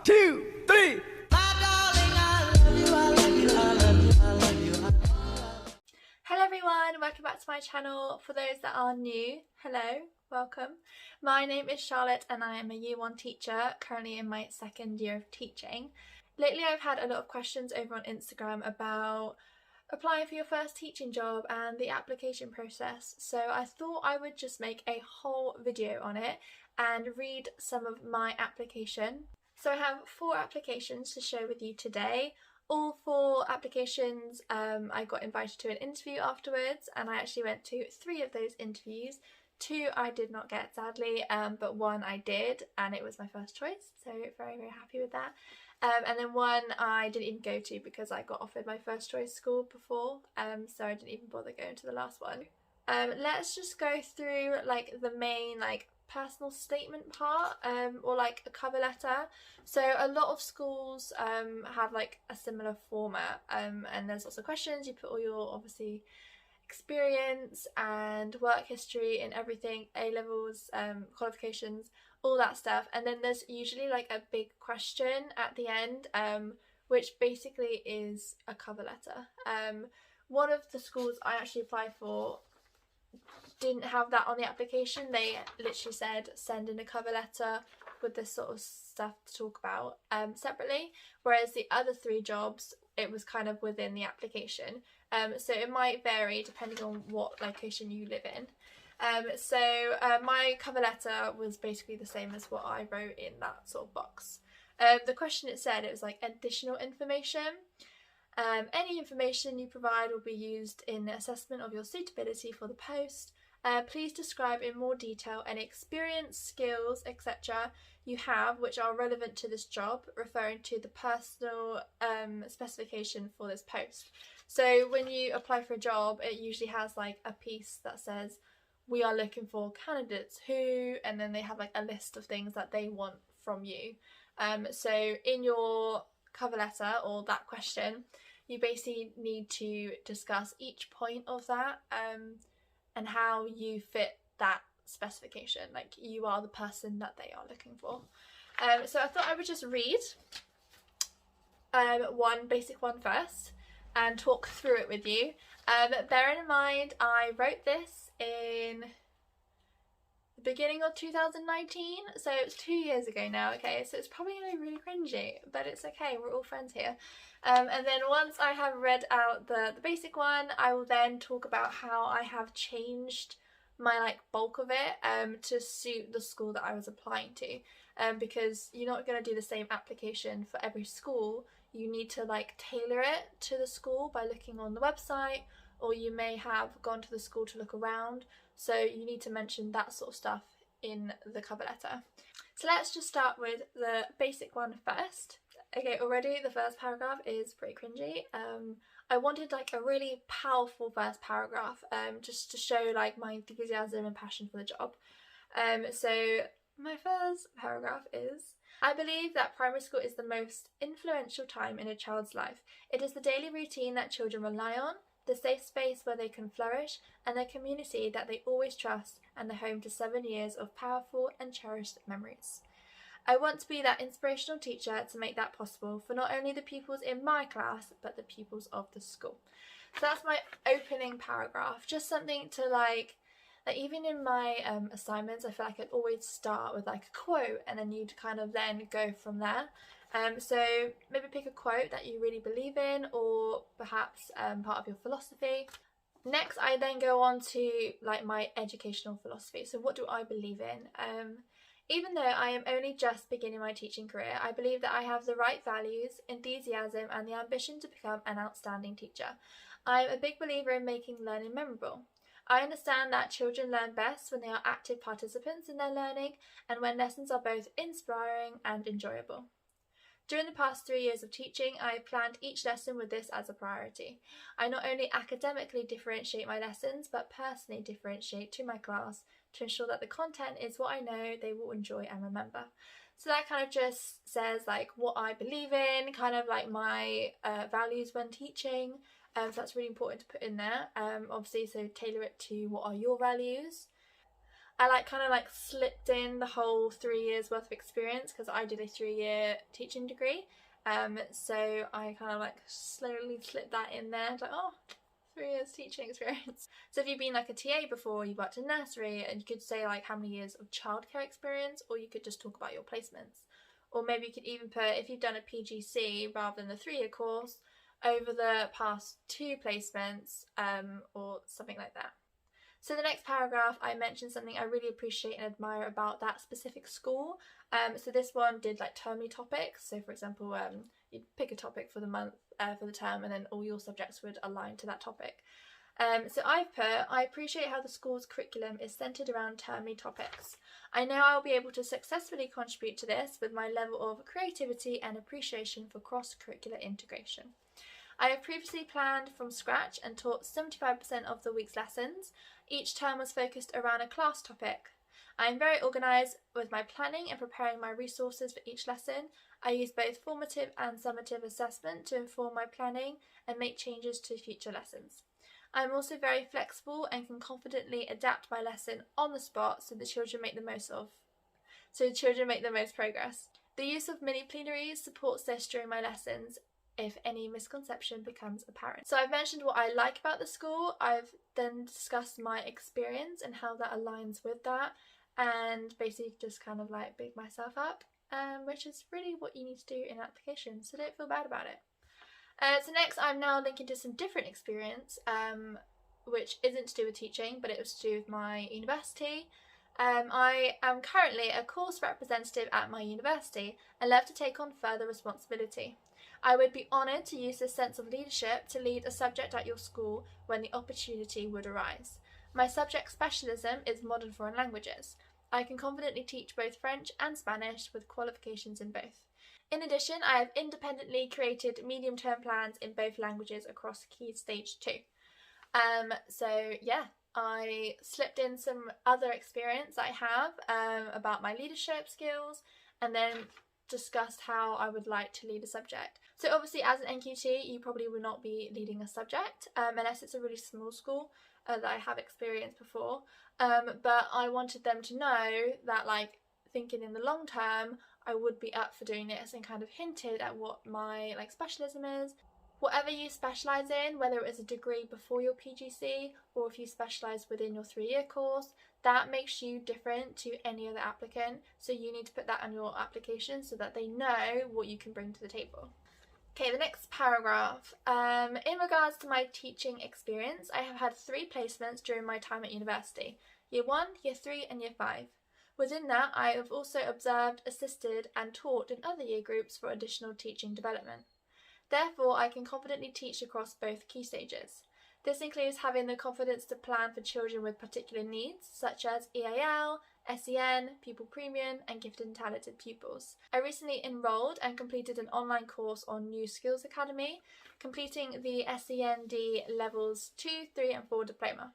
2, 3. Hello everyone, welcome back to my channel. For those that are new, hello, welcome. My name is Charlotte and I am a Year 1 teacher, currently in my second year of teaching. Lately I've had a lot of questions over on Instagram about applying for your first teaching job and the application process, so I thought I would just make a whole video on it and read some of my application. So I have 4 applications to share with you today. All 4 applications I got invited to an interview afterwards, and I actually went to 3 of those interviews. 2 I did not get, sadly, but 1 I did, and it was my first choice, so very happy with that. And then 1 I didn't even go to because I got offered my first choice school before, so I didn't even bother going to the last one. Let's just go through like the main personal statement part, or like a cover letter. So a lot of schools have like a similar format, and there's lots of questions. You put all your obviously experience and work history and everything, A levels, qualifications, all that stuff, and then there's usually like a big question at the end, which basically is a cover letter. One of the schools I actually applied for didn't have that on the application. They literally said send in a cover letter with this sort of stuff to talk about separately, whereas the other 3 jobs it was kind of within the application, so it might vary depending on what location you live in. So my cover letter was basically the same as what I wrote in that sort of box. The question it said, it was like additional information. Any information you provide will be used in the assessment of your suitability for the post. Please describe in more detail any experience, skills, etc. you have which are relevant to this job, referring to the personal specification for this post. So when you apply for a job, it usually has like a piece that says we are looking for candidates who, and then they have like a list of things that they want from you. So in your cover letter or that question, you basically need to discuss each point of that, and how you fit that specification, like you are the person that they are looking for. So I thought I would just read one basic one first and talk through it with you. Bearing in mind I wrote this in the beginning of 2019, so it's 2 years ago now, okay, so it's probably going to be really cringy, but it's okay, we're all friends here. And then once I have read out the basic one, I will then talk about how I have changed my bulk of it to suit the school that I was applying to, because you're not going to do the same application for every school. You need to tailor it to the school by looking on the website, or you may have gone to the school to look around, so you need to mention that sort of stuff in the cover letter. So let's just start with the basic one first. Okay, already the first paragraph is pretty cringy. I wanted a really powerful first paragraph, just to show my enthusiasm and passion for the job. So my first paragraph is: I believe that primary school is the most influential time in a child's life. It is the daily routine that children rely on, the safe space where they can flourish, and the community that they always trust, and the home to 7 years of powerful and cherished memories. I want to be that inspirational teacher to make that possible for not only the pupils in my class, but the pupils of the school. So that's my opening paragraph. Just something to even in my assignments, I feel like I'd always start with a quote, and then you'd kind of then go from there. So maybe pick a quote that you really believe in, or perhaps part of your philosophy. Next, I then go on to my educational philosophy. So what do I believe in? Even though I am only just beginning my teaching career, I believe that I have the right values, enthusiasm, and the ambition to become an outstanding teacher. I am a big believer in making learning memorable. I understand that children learn best when they are active participants in their learning, and when lessons are both inspiring and enjoyable. During the past 3 years of teaching, I have planned each lesson with this as a priority. I not only academically differentiate my lessons, but personally differentiate to my class to ensure that the content is what I know they will enjoy and remember. So that kind of just says what I believe in, kind of my values when teaching. So that's really important to put in there. Obviously, so tailor it to what are your values. I kind of slipped in the whole 3 years worth of experience because I did a 3-year teaching degree. So I kind of slowly slipped that in there. It's oh, 3 years teaching experience. So if you've been a TA before, you worked in nursery, and you could say how many years of childcare experience, or you could just talk about your placements. Or maybe you could even put, if you've done a PGC rather than the 3-year course, over the past 2 placements, or something like that. So the next paragraph, I mentioned something I really appreciate and admire about that specific school. So this one did termly topics. So for example, you'd pick a topic for the month, for the term, and then all your subjects would align to that topic. So I've put, I appreciate how the school's curriculum is centred around termly topics. I know I'll be able to successfully contribute to this with my level of creativity and appreciation for cross-curricular integration. I have previously planned from scratch and taught 75% of the week's lessons. Each term was focused around a class topic. I am very organised with my planning and preparing my resources for each lesson. I use both formative and summative assessment to inform my planning and make changes to future lessons. I am also very flexible and can confidently adapt my lesson on the spot so the children make the most progress. The use of mini plenaries supports this during my lessons if any misconception becomes apparent. So I've mentioned what I like about the school. I've then discussed my experience and how that aligns with that, and basically just kind of big myself up, which is really what you need to do in application, so don't feel bad about it. So next I'm now linking to some different experience, which isn't to do with teaching, but it was to do with my university. I am currently a course representative at my university and love to take on further responsibility. I would be honoured to use this sense of leadership to lead a subject at your school when the opportunity would arise. My subject specialism is modern foreign languages. I can confidently teach both French and Spanish with qualifications in both. In addition, I have independently created medium-term plans in both languages across Key Stage 2. So yeah, I slipped in some other experience I have about my leadership skills, and then discussed how I would like to lead a subject. So obviously as an NQT you probably would not be leading a subject unless it's a really small school that I have experienced before, but I wanted them to know that thinking in the long term I would be up for doing this, and kind of hinted at what my specialism is. Whatever you specialise in, whether it is a degree before your PGC or if you specialise within your 3-year course, that makes you different to any other applicant, so you need to put that on your application so that they know what you can bring to the table. Okay, the next paragraph. In regards to my teaching experience, I have had 3 placements during my time at university: Year 1, Year 3 and Year 5. Within that, I have also observed, assisted and taught in other year groups for additional teaching development. Therefore, I can confidently teach across both key stages. This includes having the confidence to plan for children with particular needs, such as EAL, SEN, Pupil Premium, and Gifted and Talented Pupils. I recently enrolled and completed an online course on New Skills Academy, completing the SEND Levels 2, 3 and 4 diploma.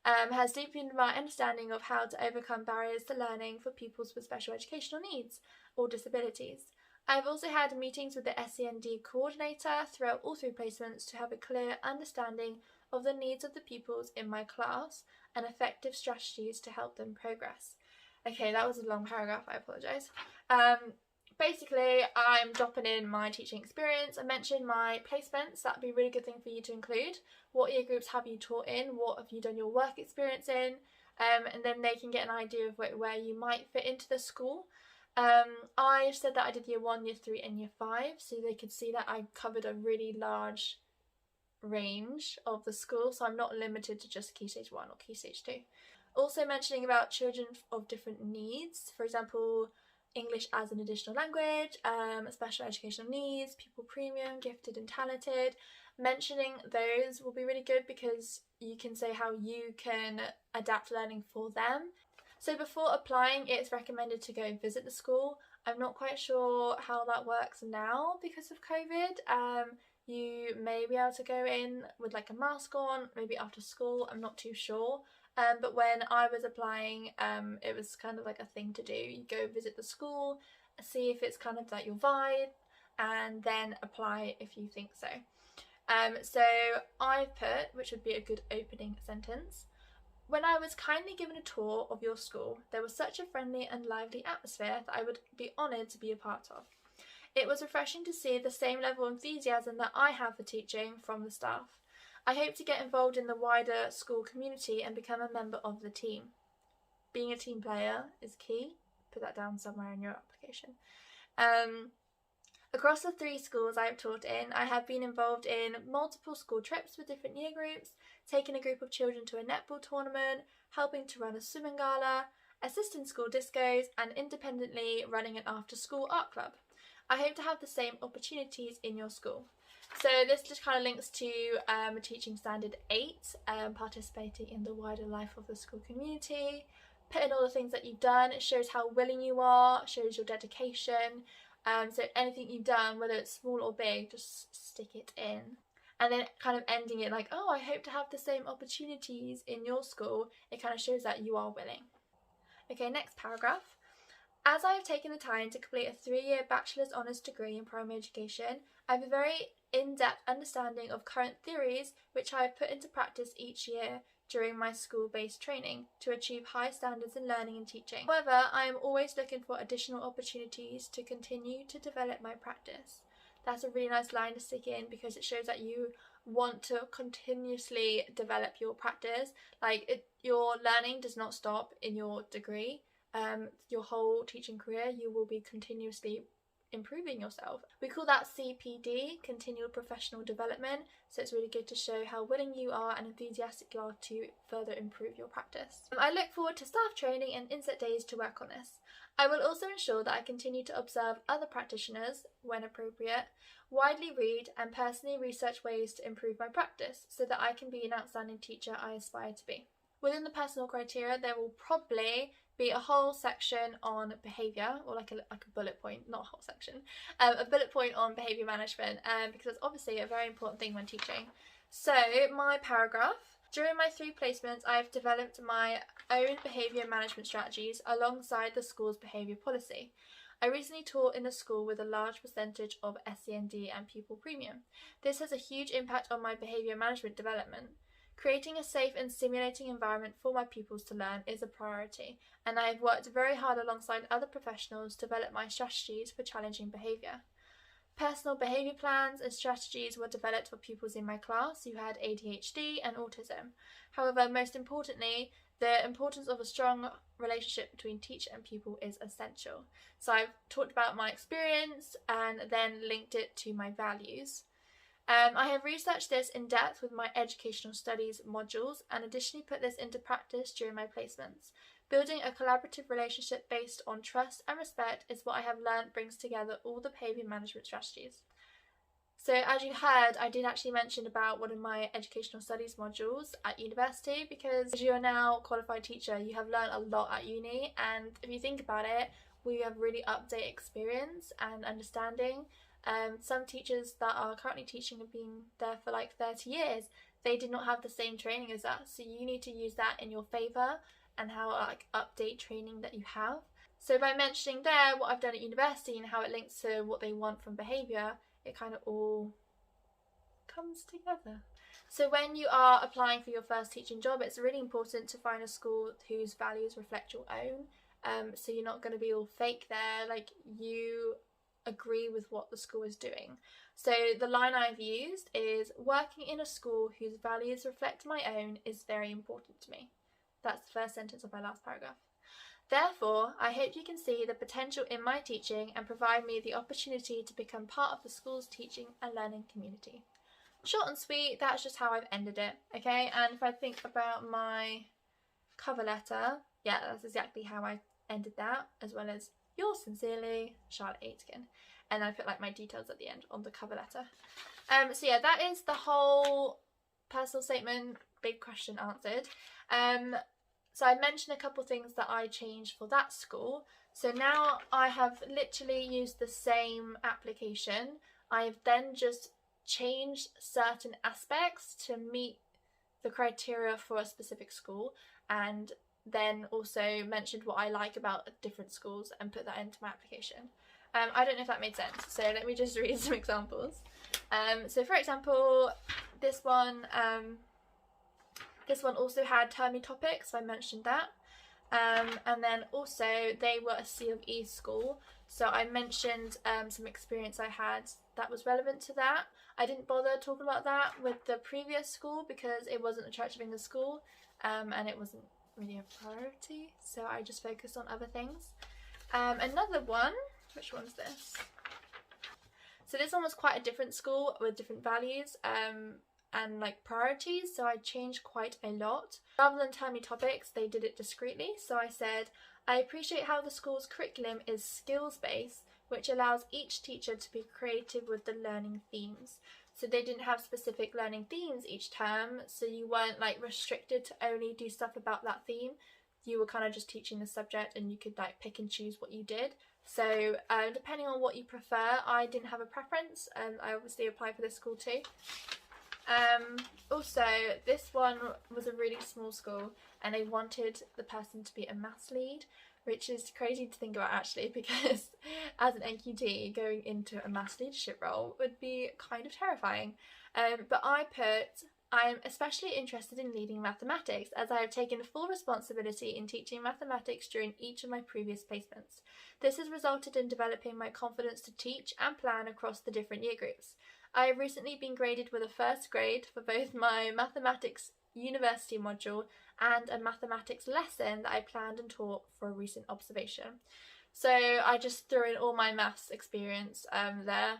Has deepened my understanding of how to overcome barriers to learning for pupils with special educational needs or disabilities. I've also had meetings with the SEND coordinator throughout all 3 placements to have a clear understanding of the needs of the pupils in my class and effective strategies to help them progress. Okay, that was a long paragraph, I apologise. Basically, I'm dropping in my teaching experience. I mentioned my placements. That'd be a really good thing for you to include. What year groups have you taught in? What have you done your work experience in? And then they can get an idea of where you might fit into the school. I said that I did Year 1, Year 3 and Year 5, so they could see that I covered a really large range of the school, so I'm not limited to just Key Stage 1 or Key Stage 2. Also mentioning about children of different needs, for example, English as an additional language, special educational needs, Pupil Premium, Gifted and Talented. Mentioning those will be really good because you can say how you can adapt learning for them. So before applying, it's recommended to go visit the school. I'm not quite sure how that works now because of COVID. You may be able to go in with a mask on, maybe after school, I'm not too sure. But when I was applying, it was kind of a thing to do. You go visit the school, see if it's kind of your vibe, and then apply if you think so. So I've put, which would be a good opening sentence, When I was kindly given a tour of your school, there was such a friendly and lively atmosphere that I would be honoured to be a part of. It was refreshing to see the same level of enthusiasm that I have for teaching from the staff. I hope to get involved in the wider school community and become a member of the team. Being a team player is key. Put that down somewhere in your application. Across the 3 schools I have taught in, I have been involved in multiple school trips with different year groups, taking a group of children to a netball tournament, helping to run a swimming gala, assisting school discos, and independently running an after-school art club. I hope to have the same opportunities in your school. So this just kind of links to Teaching Standard 8, participating in the wider life of the school community, putting all the things that you've done. It shows how willing you are, shows your dedication. So anything you've done, whether it's small or big, just stick it in. And then kind of ending it like, oh, I hope to have the same opportunities in your school. It kind of shows that you are willing. Okay, next paragraph. As I have taken the time to complete a 3-year bachelor's honours degree in primary education, I have a very in-depth understanding of current theories which I have put into practice each year during my school-based training to achieve high standards in learning and teaching. However, I am always looking for additional opportunities to continue to develop my practice. That's a really nice line to stick in because it shows that you want to continuously develop your practice. Your learning does not stop in your degree. Your whole teaching career, you will be continuously improving yourself. We call that CPD, Continual Professional Development, so it's really good to show how willing you are and enthusiastic you are to further improve your practice. I look forward to staff training and inset days to work on this. I will also ensure that I continue to observe other practitioners, when appropriate, widely read and personally research ways to improve my practice so that I can be an outstanding teacher I aspire to be. Within the personal criteria, there will probably be a whole section on behaviour, or like a bullet point, not a whole section, a bullet point on behaviour management, because it's obviously a very important thing when teaching. So my paragraph. During my 3 placements, I have developed my own behaviour management strategies alongside the school's behaviour policy. I recently taught in a school with a large percentage of SEND and pupil premium. This has a huge impact on my behaviour management development. Creating a safe and stimulating environment for my pupils to learn is a priority, and I have worked very hard alongside other professionals to develop my strategies for challenging behaviour. Personal behaviour plans and strategies were developed for pupils in my class who had ADHD and autism. However, most importantly, the importance of a strong relationship between teacher and pupil is essential. So I've talked about my experience and then linked it to my values. I have researched this in depth with my educational studies modules and additionally put this into practice during my placements. Building a collaborative relationship based on trust and respect is what I have learned brings together all the behaviour management strategies. So as you heard, I did actually mention about one of my educational studies modules at university, because as you are now a qualified teacher, you have learned a lot at uni, and if you think about it, we have really up-to-date experience and understanding. Some teachers that are currently teaching have been there for like 30 years. They did not have the same training as us, so you need to use that in your favour and how update training that you have. So by mentioning there what I've done at university and how it links to what they want from behaviour, it kind of all comes together. So when you are applying for your first teaching job, it's really important to find a school whose values reflect your own. So you're not going to be all fake there, like you agree with what the school is doing. So the line I've used is, working in a school whose values reflect my own is very important to me. That's the first sentence of my last paragraph. Therefore, I hope you can see the potential in my teaching and provide me the opportunity to become part of the school's teaching and learning community. Short and sweet, that's just how I've ended it, okay? And if I think about my cover letter, yeah, that's exactly how I ended that, as well as yours sincerely, Charlotte Aitken. And I put like my details at the end on the cover letter. So yeah, that is the whole personal statement, big question answered. So I mentioned a couple things that I changed for that school. So now I have literally used the same application. I've then just changed certain aspects to meet the criteria for a specific school, and then also mentioned what I like about different schools and put that into my application. I don't know if that made sense, so let me just read some examples. So for example, this one, This one also had termy topics, so I mentioned that. And then also they were a C of E school, so I mentioned some experience I had that was relevant to that. I didn't bother talking about that with the previous school because it wasn't a Church of England school, and it wasn't really a priority, so I just focused on other things. Another one, which one's this? So this one was quite a different school with different values and like priorities, so I changed quite a lot. Rather than tell me topics, they did it discreetly, so I said, I appreciate how the school's curriculum is skills-based, which allows each teacher to be creative with the learning themes. So they didn't have specific learning themes each term, so you weren't like restricted to only do stuff about that theme. You were kind of just teaching the subject and you could like pick and choose what you did. So depending on what you prefer, I didn't have a preference, and I obviously applied for this school too. Also, this one was a really small school and they wanted the person to be a maths lead, which is crazy to think about actually, because as an NQT, going into a maths leadership role would be kind of terrifying. But I put, I am especially interested in leading mathematics as I have taken full responsibility in teaching mathematics during each of my previous placements. This has resulted in developing my confidence to teach and plan across the different year groups. I have recently been graded with a first grade for both my mathematics university module and a mathematics lesson that I planned and taught for a recent observation. So I just threw in all my maths experience there,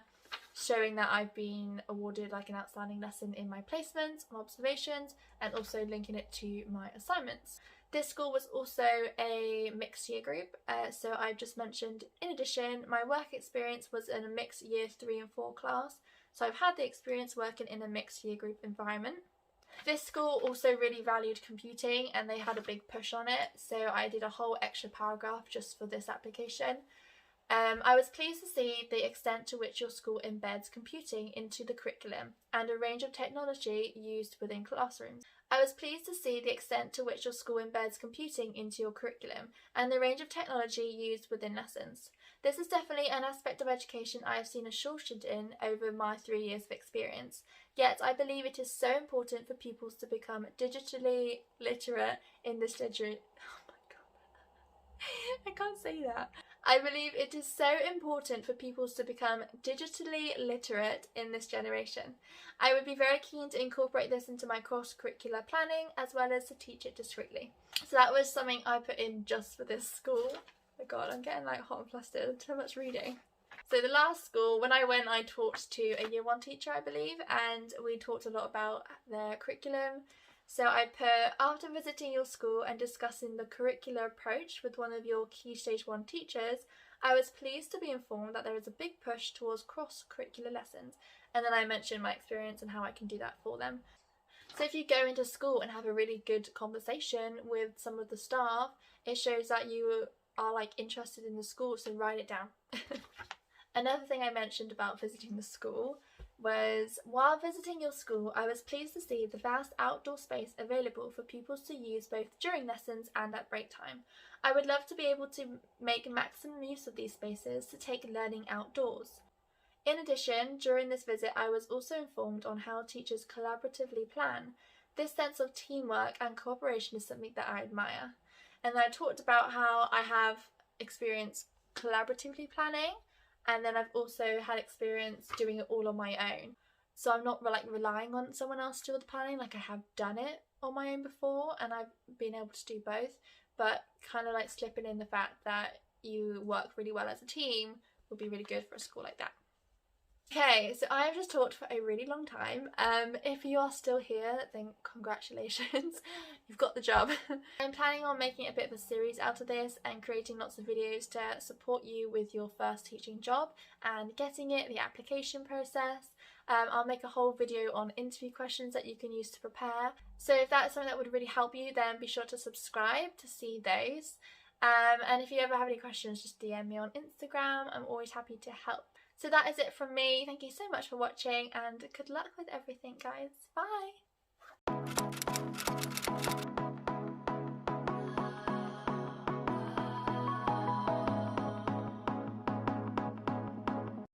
showing that I've been awarded like an outstanding lesson in my placements and observations, and also linking it to my assignments. This school was also a mixed year group, so I've just mentioned, in addition, my work experience was in a mixed year 3 and 4 class, so I've had the experience working in a mixed year group environment. This school also really valued computing and they had a big push on it, so I did a whole extra paragraph just for this application. I was pleased to see the extent to which your school embeds computing into the curriculum and a range of technology used within classrooms. I was pleased to see the extent to which your school embeds computing into your curriculum and the range of technology used within lessons. This is definitely an aspect of education I have seen a shortage in over my 3 years of experience, yet I believe it is so important for pupils to become digitally literate in this I can't say that. I believe it is so important for pupils to become digitally literate in this generation. I would be very keen to incorporate this into my cross-curricular planning as well as to teach it discreetly. So that was something I put in just for this school. Oh my god, I'm getting like hot and flustered, so much reading. So the last school, when I went, I talked to a year 1 teacher, I believe, and we talked a lot about their curriculum. So I put, after visiting your school and discussing the curricular approach with one of your key stage 1 teachers, I was pleased to be informed that there is a big push towards cross-curricular lessons. And then I mentioned my experience and how I can do that for them. So if you go into school and have a really good conversation with some of the staff, it shows that you are like interested in the school, so write it down. Another thing I mentioned about visiting the school was, while visiting your school, I was pleased to see the vast outdoor space available for pupils to use both during lessons and at break time. I would love to be able to make maximum use of these spaces to take learning outdoors. In addition, during this visit, I was also informed on how teachers collaboratively plan. This sense of teamwork and cooperation is something that I admire. And I talked about how I have experience collaboratively planning, and then I've also had experience doing it all on my own. So I'm not like relying on someone else to do the planning, like I have done it on my own before and I've been able to do both, but kind of like slipping in the fact that you work really well as a team would be really good for a school like that. Okay, so I have just talked for a really long time. If you are still here, then congratulations, you've got the job. I'm planning on making a bit of a series out of this and creating lots of videos to support you with your first teaching job and getting it, the application process. I'll make a whole video on interview questions that you can use to prepare. So if that's something that would really help you, then be sure to subscribe to see those. And if you ever have any questions, just DM me on Instagram. I'm always happy to help. So that is it from me. Thank you so much for watching and good luck with everything, guys. Bye!